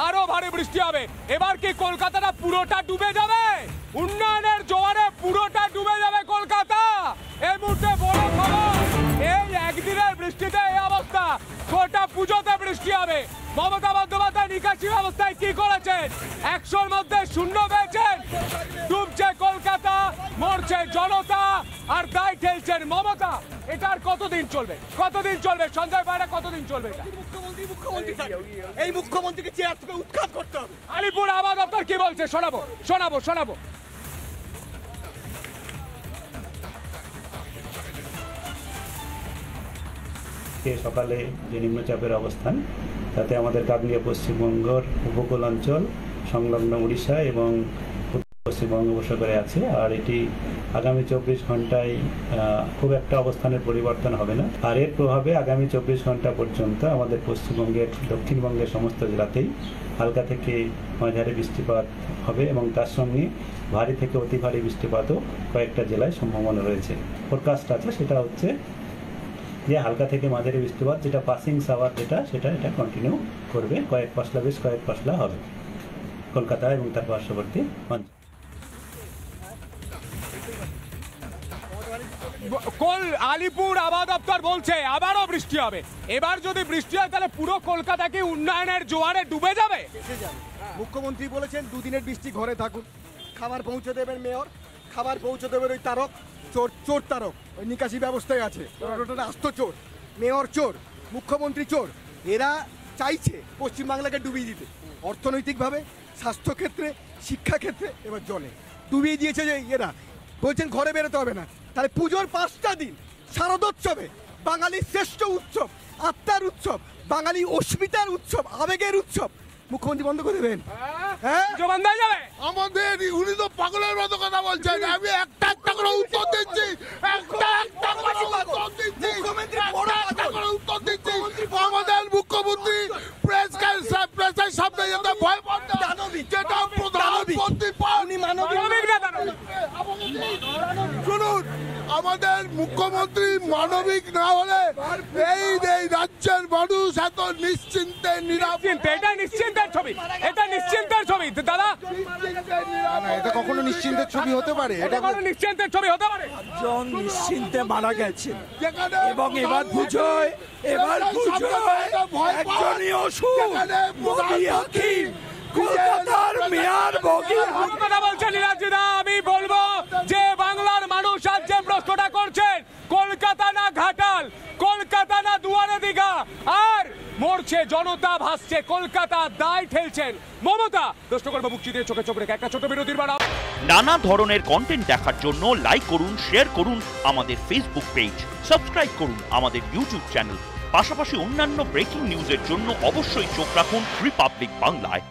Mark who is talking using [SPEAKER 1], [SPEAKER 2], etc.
[SPEAKER 1] আরো ভারী বৃষ্টি হবে। এবার কি কলকাতাটা পুরোটা ডুবে যাবে? উন্নয়নের জোয়ারে পুরোটা ডুবে যাবে কলকাতা। এই মুহূর্তে বড় খবর, এই একদিনের বৃষ্টিতে এই অবস্থা। গোটা পুজোতে বৃষ্টি হবে। মমতা বন্দ্যোপাধ্যায় নিকাশি ব্যবস্থায় কি করেছেন? 100-র মধ্যে 0 পেয়েছেন। ডুবছে কলকাতা, মরছে জনতা, আর দায় ঠেলছেন মমতা। এটা আর কতদিন চলবে? কতদিন চলবে সঞ্জয় পায়রা? কতদিন চলবে এটা?
[SPEAKER 2] এই মুখ্যমন্ত্রীকে চেয়ার থেকে উৎখাত করতে হবে।
[SPEAKER 1] আলিপুর আবহাওয়া দপ্তর কি বলছে শোনাবো।
[SPEAKER 3] সকালে যে নিম্নচাপের অবস্থান, তাতে আমাদের কাকলিয়া পশ্চিমবঙ্গের উপকূল অঞ্চল, সংলগ্ন উড়িষ্যা এবং পশ্চিম বঙ্গোপসাগরে আছে। আর এটি আগামী 24 ঘন্টায় খুব একটা অবস্থানের পরিবর্তন হবে না। আর এর প্রভাবে আগামী 24 ঘন্টা পর্যন্ত আমাদের পশ্চিমবঙ্গের দক্ষিণবঙ্গের সমস্ত জেলাতেই হালকা থেকে মাঝারি বৃষ্টিপাত হবে এবং তার সঙ্গে ভারী থেকে অতি ভারী বৃষ্টিপাতও কয়েকটা জেলায় সম্ভাবনা রয়েছে। ফোরকাস্ট আছে সেটা হচ্ছে যে হালকা থেকে মাঝারি বৃষ্টিপাত, যেটা পাসিং সাওয়ার সেটা কন্টিনিউ করবে। বেশ কয়েক পশলা হবে কলকাতা এবং তার পার্শ্ববর্তী অঞ্চল।
[SPEAKER 1] আলিপুর আবহাওয়া দপ্তর বলছে আবারও বৃষ্টি হবে। এবার যদি বৃষ্টি হয় তাহলে পুরো কলকাতা কি উন্নয়নের জোয়ারে ডুবে যাবে?
[SPEAKER 2] মুখ্যমন্ত্রী বলেছেন 2 দিনের বৃষ্টি ঘরে থাকুন, খাবার পৌঁছে দেবেন মেয়র, খাবার পৌঁছে দেবেন ওই তারক, চোর তারক, ওই নিকাশি ব্যবস্থায় আছে, ওটা আস্ত চোর, মেয়র চোর, মুখ্যমন্ত্রী চোর। এরা চাইছে পশ্চিমবাংলাকে ডুবিয়ে দিতে, অর্থনৈতিকভাবে, স্বাস্থ্যক্ষেত্রে, শিক্ষাক্ষেত্রে, এবার জলে ডুবিয়ে দিয়েছে। যে এরা বলছেন ঘরে বেরোতে হবে না। তাহলে পুজোর 5টা দিন শারদোৎসবে, বাঙালির শ্রেষ্ঠ উৎসব, আত্মার উৎসব, বাঙালি অস্মিতার উৎসব, আবেগের উৎসব, মুখ্যমন্ত্রী বন্ধ করে দেবেন? হ্যাঁ,
[SPEAKER 4] আমাদের উনি তো পাগলের মতো কথা বলছেন। আমি একটা করে উত্তর দিচ্ছি, আমাদের মুখ্যমন্ত্রী প্রেসের সামনে যেতে ভয় পান না, যেটা প্রধানমন্ত্রী শুনুন, আমাদের মুখ্যমন্ত্রী মানবিক না হলে এই রাজ্যের মানুষ এত নিশ্চিন্তে
[SPEAKER 1] এটা নিশ্চিন্তের ছবি দাদা।
[SPEAKER 4] এটা কখনো নিশ্চিন্তের ছবি হতে পারে?
[SPEAKER 1] এটা কোনো নিশ্চিন্তের ছবি হতে পারে?
[SPEAKER 2] জন নিশ্চিন্তে মারা গেছে এবং এবার পুজোয় একজনই অসুখ, কলকাতার মেয়র
[SPEAKER 1] কথা বলছেন নীলাদ্রিদা। আমি বলবো যে বাংলার মানুষ আজ যে প্রশ্নটা করছেন, কলকাতা না ঘাটাল, কলকাতা না দুয়ারে দিঘা, আর মরছে জনতা, ভাসছে কলকাতা, দায় ঠেলছেন মমতা। প্রশ্ন করবো মুক্তি দিয়ে চোখে চোখ রেখে একটা ছোট বিরতির বাড়া।
[SPEAKER 5] নানা ধরনের কন্টেন্ট দেখার জন্য লাইক করুন, শেয়ার করুন আমাদের ফেসবুক পেজ, সাবস্ক্রাইব করুন আমাদের ইউটিউব চ্যানেল। পাশাপাশি অন্যান্য ব্রেকিং নিউজের জন্য অবশ্যই চোখ রাখুন রিপাবলিক বাংলায়।